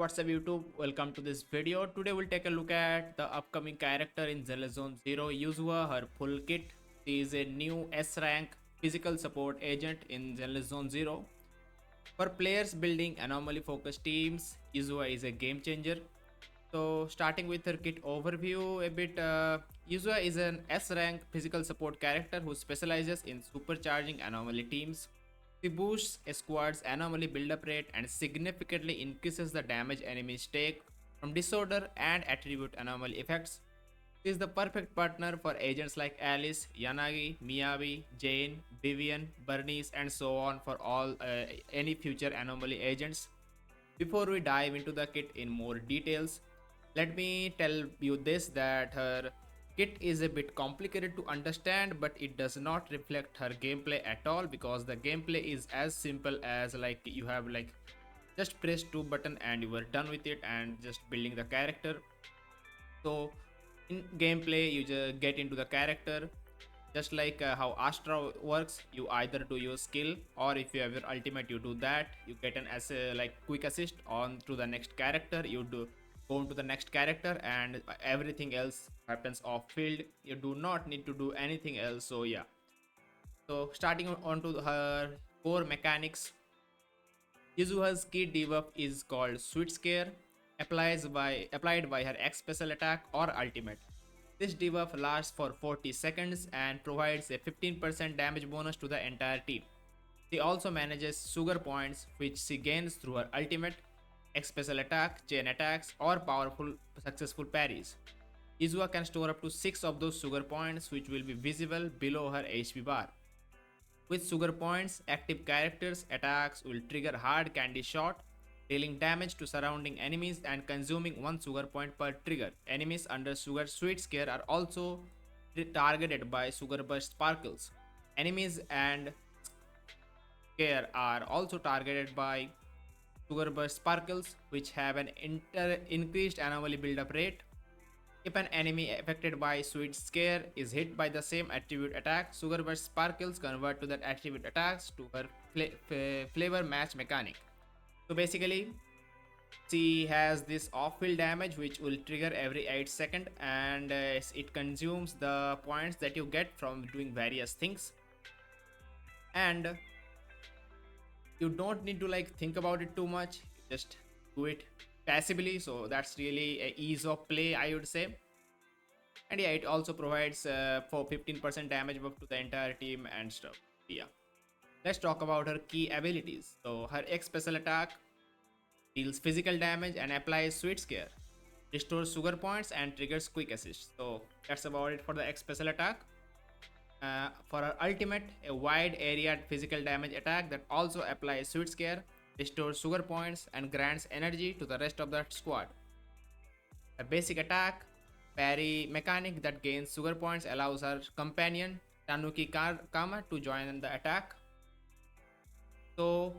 What's up YouTube? Welcome to this video. Today we'll take a look at the upcoming character in Zenless, Yuzuha, her full kit. She is a new S rank physical support agent in Zenless. For players building anomaly focused teams, Yuzuha is a game changer. So starting with her kit overview a bit, Yuzuha is an S rank physical support character who specializes in supercharging anomaly teams. She boosts a squad's anomaly build-up rate and significantly increases the damage enemies take from disorder and attribute anomaly effects. She is the perfect partner for agents like Alice, Yanagi, Miyabi, Jane, Vivian, Bernice, and so on for all any future anomaly agents. Before we dive into the kit in more details, let me tell you this that her kit is a bit complicated to understand, but it does not reflect her gameplay at all because the gameplay is as simple as like you have like just press two button and you were done with it and just building the character. So in gameplay you just get into the character just like how Astra works. You either do your skill, or if you have your ultimate you do that, you get an as a like quick assist on to the next character. You do go into the next character and everything else happens off field. You do not need to do anything else. So yeah, so starting on to her core mechanics, Yuzuha's key debuff is called Sweet Scare, applied by her X special attack or ultimate. This debuff lasts for 40 seconds and provides a 15% damage bonus to the entire team. She also manages sugar points which she gains through her ultimate, X special attack, chain attacks, or powerful successful parries. Yuzuha can store up to 6 of those sugar points which will be visible below her HP bar. With sugar points, active characters' attacks will trigger hard candy shot, dealing damage to surrounding enemies and consuming 1 sugar point per trigger. Enemies under sugar sweet scare are also targeted by sugar burst sparkles. Enemies and scare are also targeted by sugar burst sparkles, which have an increased anomaly build-up rate. If an enemy affected by Sweet Scare is hit by the same attribute attack, Sugar Burst Sparkles convert to that attribute attacks to her flavor match mechanic. So basically, she has this off-field damage which will trigger every 8 seconds, and it consumes the points that you get from doing various things. And you don't need to like think about it too much, just do it passively. So that's really a ease of play, I would say. And yeah, it also provides for 15% damage buff to the entire team and stuff. Yeah, let's talk about her key abilities. So her X special attack deals physical damage and applies Sweet Scare, restores sugar points and triggers quick assist. So that's about it for the X special attack. For her ultimate, a wide area physical damage attack that also applies Sweet Scare, restores sugar points and grants energy to the rest of the squad. Her basic attack, parry mechanic that gains sugar points, allows her companion Tanuki Kama to join the attack. So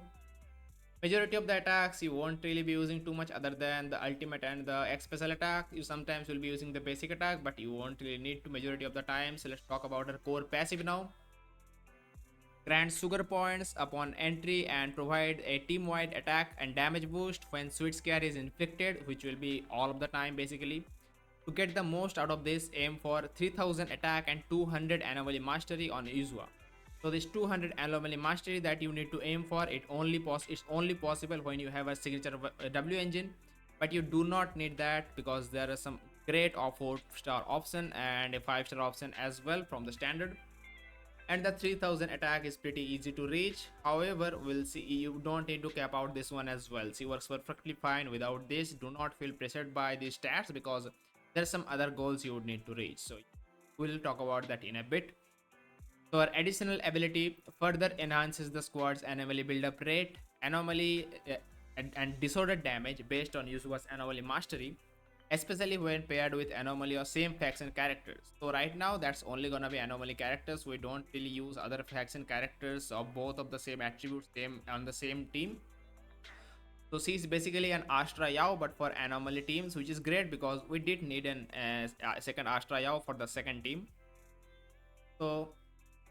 majority of the attacks you won't really be using too much other than the ultimate and the X special attack. You sometimes will be using the basic attack, but you won't really need to majority of the time. So let's talk about her core passive now. Grants sugar points upon entry and provide a team-wide attack and damage boost when Sweet Scare is inflicted, which will be all of the time basically. To get the most out of this, aim for 3000 attack and 200 anomaly mastery on Yuzuha. So this 200 anomaly mastery that you need to aim for, it's only possible when you have a signature W engine, but you do not need that because there are some great 4-star option and a 5-star option as well from the standard. And the 3000 attack is pretty easy to reach. However, we'll see, you don't need to cap out this one as well. She works perfectly fine without this. Do not feel pressured by these stats because there's some other goals you would need to reach. So we'll talk about that in a bit. So our additional ability further enhances the squad's anomaly build-up rate, anomaly and disorder damage based on Yuzuha's anomaly mastery, especially when paired with anomaly or same faction characters. So right now that's only gonna be anomaly characters. We don't really use other faction characters or both of the same attributes same on the same team. So she's basically an Astra Yao but for anomaly teams, which is great because we did need an second Astra Yao for the second team. So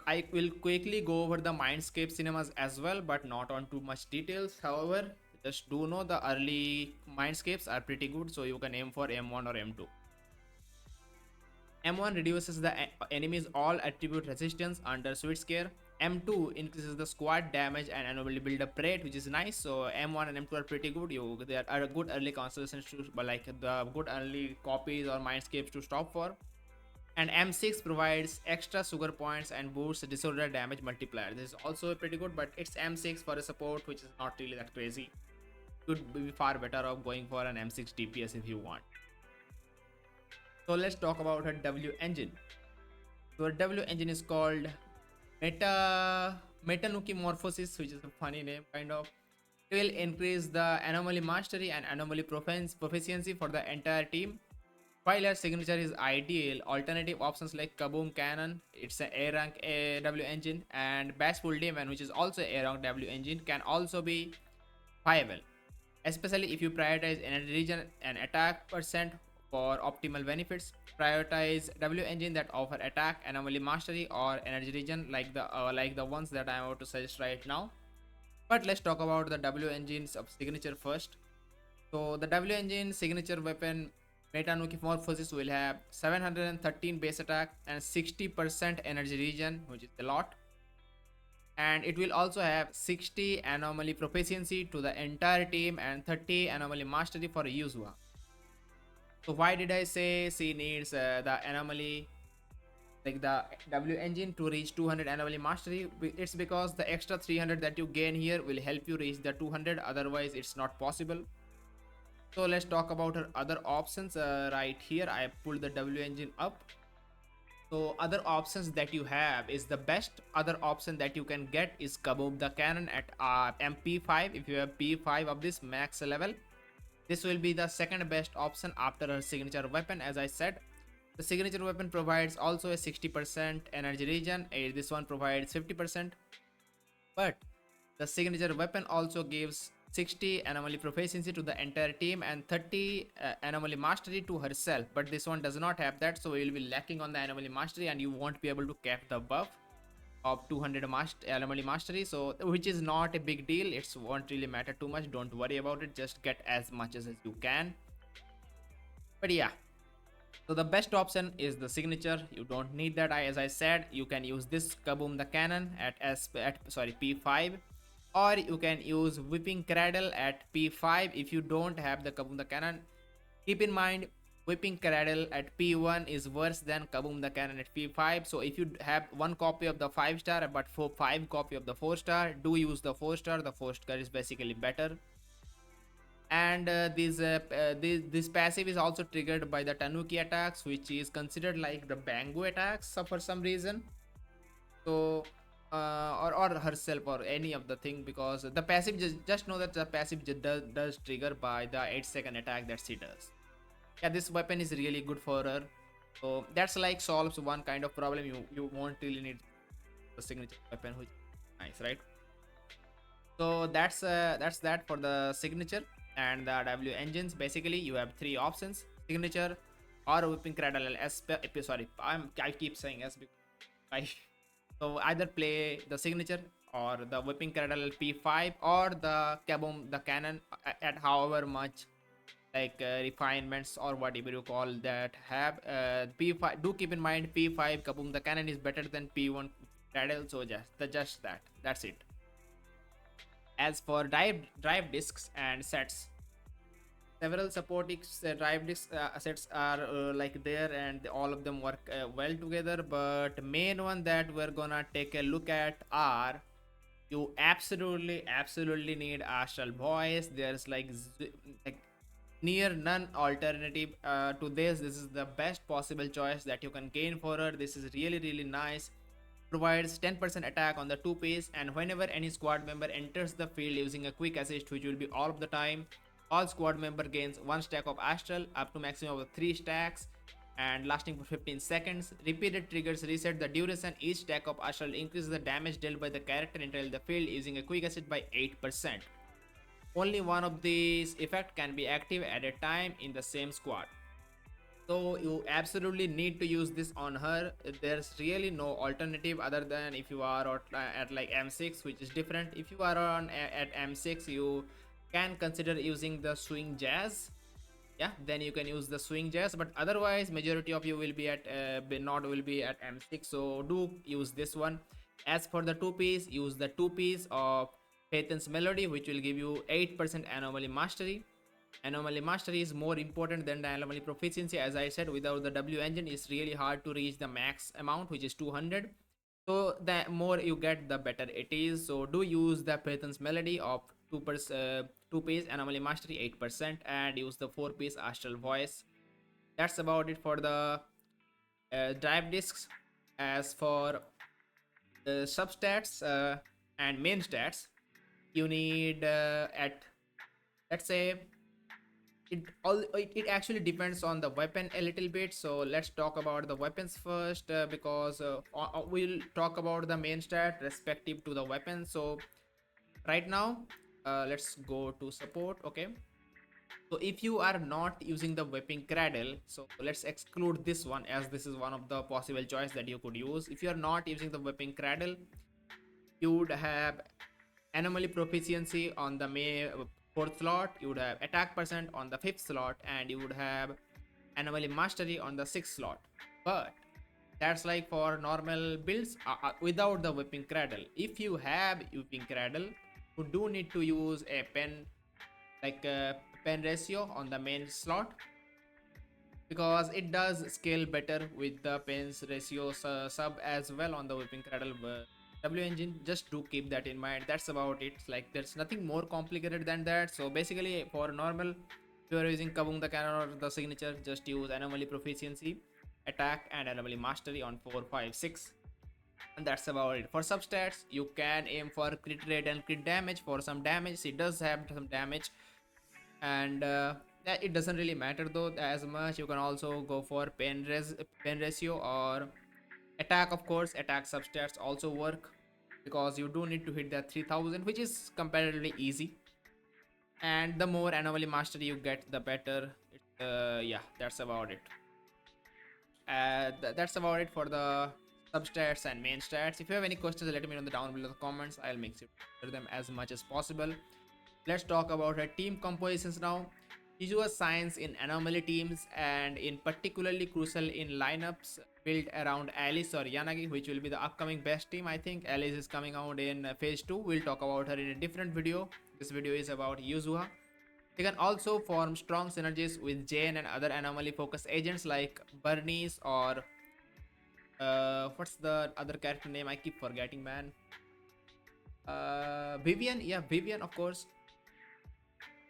I will quickly go over the Mindscape cinemas as well, but not on too much details. However, Just do know the early mindscapes are pretty good, so you can aim for M1 or M2. M1 reduces the enemy's all attribute resistance under sweet scare. M2 increases the squad damage and anomaly build up rate, which is nice. So M1 and M2 are pretty good. They are a good early constellations to, but like the good early copies or mindscapes to stop for. And M6 provides extra sugar points and boosts disorder damage multiplier. This is also pretty good, but it's M6 for a support, which is not really that crazy. Could be far better off going for an M6 DPS if you want. So let's talk about her W engine. So her W engine is called Metanuki Morphosis, which is a funny name kind of. It will increase the anomaly mastery and anomaly proficiency for the entire team. While her signature is ideal, alternative options like Kaboom Cannon, it's an A rank W engine, and Bashful Demon, which is also A rank W engine, can also be viable, especially if you prioritize energy regen and attack percent for optimal benefits. Prioritize W engine that offer attack, anomaly mastery, or energy regen like the ones that I am about to suggest right now. But let's talk about the W engines of signature first. So the W engine signature weapon Metanuki Morphosis will have 713 base attack and 60% energy regen, which is a lot. And it will also have 60 anomaly proficiency to the entire team and 30 anomaly mastery for Yuzuha. So why did I say she needs the anomaly, like the W engine, to reach 200 anomaly mastery? It's because the extra 300 that you gain here will help you reach the 200, otherwise it's not possible. So let's talk about her other options. Right here I pulled the W engine up. So other options that you have is the best other option that you can get is Kaboom the Cannon at MP5. If you have P5 of this max level, this will be the second best option after her signature weapon. As I said, the signature weapon provides also a 60% energy regen. This one provides 50%, but the signature weapon also gives 60 anomaly proficiency to the entire team and 30 anomaly mastery to herself, but this one does not have that, so you will be lacking on the anomaly mastery and you won't be able to cap the buff of 200 anomaly mastery, so which is not a big deal. It won't really matter too much, don't worry about it, just get as much as you can. But yeah, so the best option is the signature. You don't need that. As I said, you can use this Kaboom the Cannon at P5, or you can use Whipping Cradle at P5 if you don't have the Kaboom the Cannon. Keep in mind, Whipping Cradle at P1 is worse than Kaboom the Cannon at P5. So if you have one copy of the 5-star but 5 copy of the 4-star, do use the 4-star. The 4-star is basically better. And this passive is also triggered by the Tanuki attacks, which is considered like the Bangu attacks for some reason. So or herself or any of the thing, because the passive just know that the passive does trigger by the 8-second attack that she does. Yeah, this weapon is really good for her, so that's like solves one kind of problem. You won't really need the signature weapon, which is nice, right? So that's that for the signature and the W engines. Basically you have three options: signature or Whipping Cradle S. Sorry, I keep saying S because I so either play the signature or the Whipping Cradle P5 or the Kaboom the Cannon at however much like refinements or whatever you call that have P5. Do keep in mind P5 Kaboom the Cannon is better than P1 Cradle, so just that's it. As for drive discs and sets, several supporting drive disk assets are like there, and all of them work well together, but main one that we're gonna take a look at are, you absolutely need Astral Voice. There's like near none alternative to this is the best possible choice that you can gain for her. This is really nice. Provides 10% attack on the 2 pace, and whenever any squad member enters the field using a quick assist, which will be all of the time, all squad member gains 1 stack of Astral up to maximum of 3 stacks and lasting for 15 seconds. Repeated triggers reset the duration. Each stack of Astral increases the damage dealt by the character entering the field using a quick assist by 8%. Only one of these effects can be active at a time in the same squad. So you absolutely need to use this on her. There's really no alternative other than if you are at like M6, which is different. If you are at M6, you can consider using the swing jazz, yeah, then you can use the swing jazz, but otherwise majority of you will be at not will be at M6, so do use this one. As for the two piece, use the two piece of Phaeton's melody, which will give you 8% anomaly mastery. Anomaly mastery is more important than the anomaly proficiency. As I said, without the W engine it's really hard to reach the max amount, which is 200. So the more you get, the better it is. So do use the Phaeton's melody of 2 piece anomaly mastery 8%, and use the 4 piece astral voice. That's about it for the drive discs. As for the substats and main stats, you need at, let's say, it actually depends on the weapon a little bit. So let's talk about the weapons first, because we'll talk about the main stat respective to the weapon. So right now, let's go to support. Okay, so if you are not using the weapon cradle, so let's exclude this one, as this is one of the possible choice that you could use. If you are not using the weapon cradle, you would have anomaly proficiency on the fourth slot, you would have attack percent on the fifth slot, and you would have anomaly mastery on the sixth slot. But that's like for normal builds without the whipping cradle. If you have whipping cradle, you do need to use a pen, like a pen ratio on the main slot, because it does scale better with the pens ratio sub as well on the whipping cradle W engine. Just do keep that in mind. That's about it. Like there's nothing more complicated than that. So basically for normal, if you are using Kaboom the cannon or the signature, just use anomaly proficiency, attack, and anomaly mastery on 4, 5, 6, and that's about it. For substats, you can aim for crit rate and crit damage. For some damage, it does have some damage, and it doesn't really matter though as much. You can also go for pen ratio or attack. Of course, attack substats also work, because you do need to hit that 3000, which is comparatively easy, and the more anomaly mastery you get, the better. Yeah, that's about it. That's about it for the substats and main stats. If you have any questions, let me know in the down below the comments. I'll make sure to answer them as much as possible. Let's talk about her team compositions now. Yuzuha shines in anomaly teams, and in particularly crucial in lineups built around Alice or Yanagi, which will be the upcoming best team. I think Alice is coming out in phase 2. We'll talk about her in a different video. This video is about Yuzuha. They can also form strong synergies with Jane and other anomaly focused agents like Bernice or what's the other character name? I keep forgetting, man. Vivian, yeah, Vivian, of course.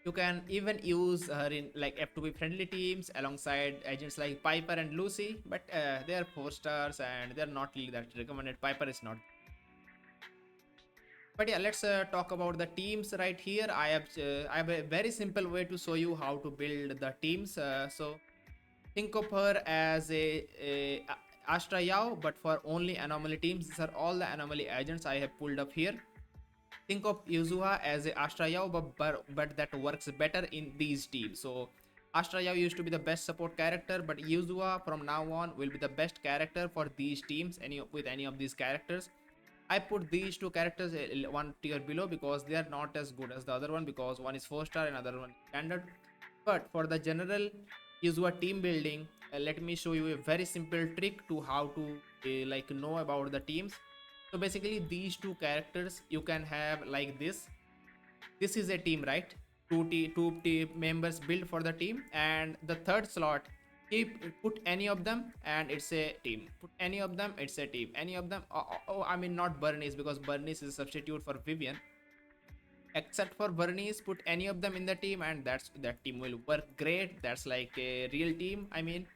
You can even use her in like F2B friendly teams alongside agents like Piper and Lucy, but they are 4 stars and they're not really that recommended. Piper is not. But yeah, let's talk about the teams right here. I have a very simple way to show you how to build the teams. So think of her as a Astra Yao, but for only anomaly teams. These are all the anomaly agents I have pulled up here. Think of Yuzuha as a Astra Yao, but that works better in these teams. So Astra Yao used to be the best support character, but Yuzuha from now on will be the best character for these teams, with any of these characters. I put these two characters one tier below because they are not as good as the other one, because one is 4 star and other one standard. But for the general Yuzuha team building, let me show you a very simple trick to how to like know about the teams. So basically these two characters you can have like this. This is a team, right? Two team members built for the team, and the third slot, put any of them and it's a team. Put any of them, it's a team. Any of them, I mean not Bernice, because Bernice is a substitute for Vivian. Except for Bernice, put any of them in the team and that team will work great. That's like a real team, I mean.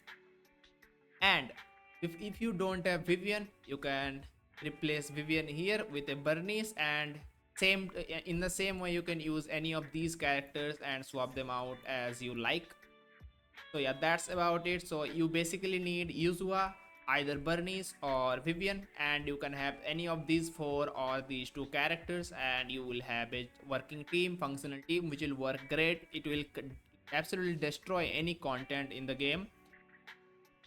And if you don't have Vivian, you can replace Vivian here with a Bernice, and same in the same way you can use any of these characters and swap them out as you like. So yeah, that's about it. So you basically need Yuzuha, either Bernice or Vivian, and you can have any of these 4 or these 2 characters, and you will have a working team, functional team, which will work great. It will absolutely destroy any content in the game.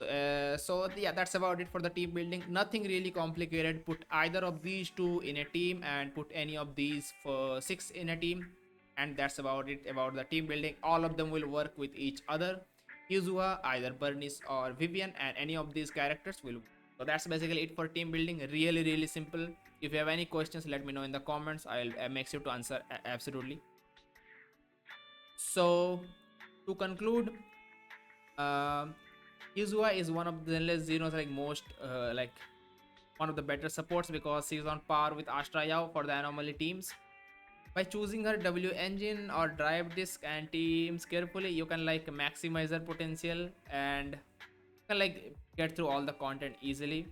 So yeah, that's about it for the team building. Nothing really complicated. Put either of these 2 in a team and put any of these for 6 in a team, and that's about it about the team building. All of them will work with each other. Yuzuha, either Bernice or Vivian, and any of these characters will. So that's basically it for team building. Really, really simple. If you have any questions, let me know in the comments. I'll make sure to answer absolutely. So to conclude, um, Yuzuha is one of the Zenless Zero's like most like one of the better supports because she's on par with Astra Yao for the anomaly teams. By choosing her W engine or drive disc and teams carefully, you can like maximize her potential and you can like get through all the content easily.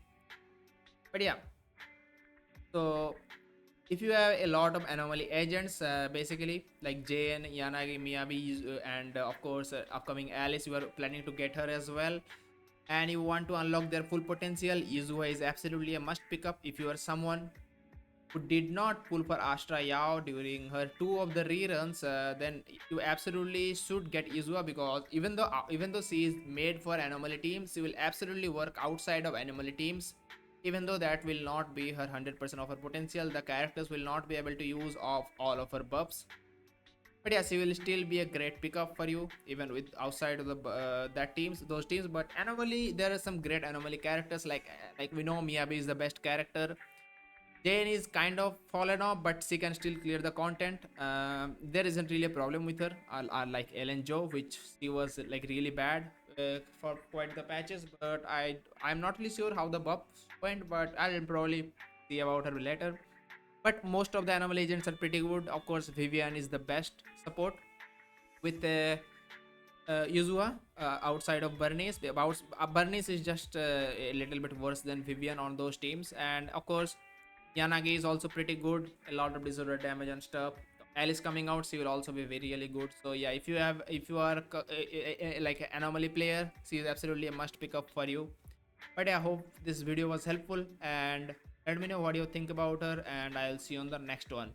But yeah, so if you have a lot of anomaly agents, basically like Jane, Yanagi, Miyabi, and of course upcoming Alice, you are planning to get her as well, and you want to unlock their full potential, Yuzuha is absolutely a must pick up. If you are someone who did not pull for Astra Yao during her two of the reruns, then you absolutely should get Yuzuha, because even though she is made for anomaly teams, she will absolutely work outside of anomaly teams. Even though that will not be her 100% of her potential, the characters will not be able to use off all of her buffs. But yeah, she will still be a great pickup for you, even with outside of the those teams. But anomaly, there are some great anomaly characters like we know Miyabi is the best character. Jane is kind of fallen off, but she can still clear the content. There isn't really a problem with her. I like Ellen Joe, which she was like really bad for quite the patches. But I'm not really sure how the buffs went, but I'll probably see about her later. But most of the animal agents are pretty good. Of course, Vivian is the best support with Yuzuha outside of Bernice. About Bernice is just a little bit worse than Vivian on those teams, and of course, Yanagi is also pretty good. A lot of disorder damage and stuff. Alice coming out, she will also be very really good. So yeah, if you are like an anomaly player, she is absolutely a must pick up for you. But yeah, I hope this video was helpful, and let me know what you think about her, and I'll see you on the next one.